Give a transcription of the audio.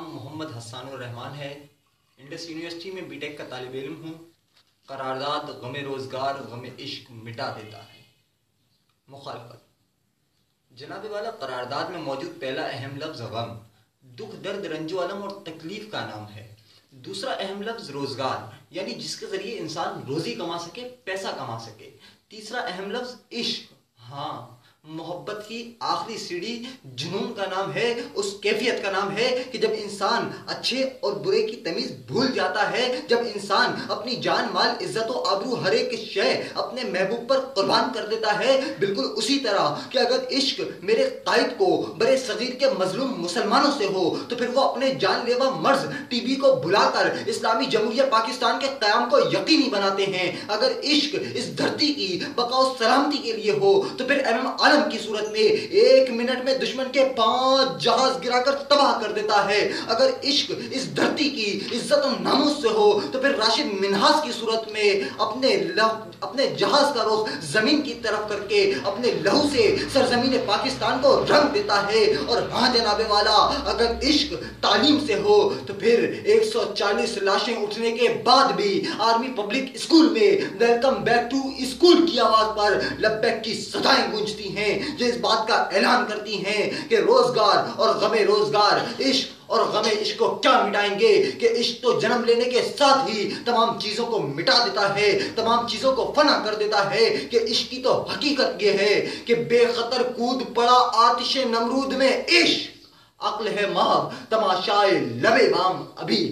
محمد حسان الرحمان ہے. Indus university میں be ٹیک کا طالب علم ہوں. قرارداد غم روزگار غم عشق مٹا دیتا ہے. مخالفت. جناب والا، قرارداد میں موجود پہلا اہم لفظ غم، دکھ درد رنج و الم اور تکلیف کا نام ہے. دوسرا اہم لفظ روزگار، یعنی جس کے ذریعے انسان روزی کما سکے، پیسہ کما سکے. تیسرا اہم لفظ عشق، ہاں محبت کی آخری سیڑھی جنون کا نام ہے. اس کیفیت کا نام ہے کہ جب انسان اچھے اور برے کی تمیز بھول جاتا ہے، جب انسان اپنی جان مال عزت و آبرو ہر ایک شے اپنے محبوب پر قربان کر دیتا ہے. بالکل اسی طرح کہ اگر عشق میرے قائد کو برے صغیر کے مظلوم مسلمانوں سے ہو تو پھر وہ اپنے جان لیوا مرض ٹی بی کو بلا کر اسلامی جمہوریہ پاکستان کے قیام کو یقینی بناتے ہیں. اگر عشق اس دھرتی کی بقا و سلامتی کے لیے ہو تو پھر عالم کی صورت میں ایک منٹ میں دشمن کے 5 جہاز گرا کر تباہ کر دیتا ہے. اگر عشق اس دھرتی کی عزت و ناموس سے ہو تو پھر راشد منہاس کی صورت میں اپنے جہاز کا رخ زمین کی طرف کر کے اپنے لہو سے سرزمین پاکستان کو رنگ دیتا ہے. اور ہاں جناب والا، اگر عشق تعلیم سے ہو تو پھر 140 لاشیں اٹھنے کے بعد بھی آرمی پبلک اسکول میں ویلکم بیک ٹو اسکول کی آواز پر لبیک کی صدائیں گونجتی ہیں جو اس بات کا اعلان کرتی ہیں کہ روزگار اور غم روزگار، عشق اور غم عشق کو کیا مٹائیں گے کہ عشق تو جنم لینے کے ساتھ ہی تمام چیزوں کو مٹا دیتا ہے، تمام چیزوں کو فنا کر دیتا ہے. کہ عشق کی تو حقیقت یہ ہے کہ بے خطر کود پڑا آتش نمرود میں عشق، عقل ہے محو تماشائے لبے بام ابھی.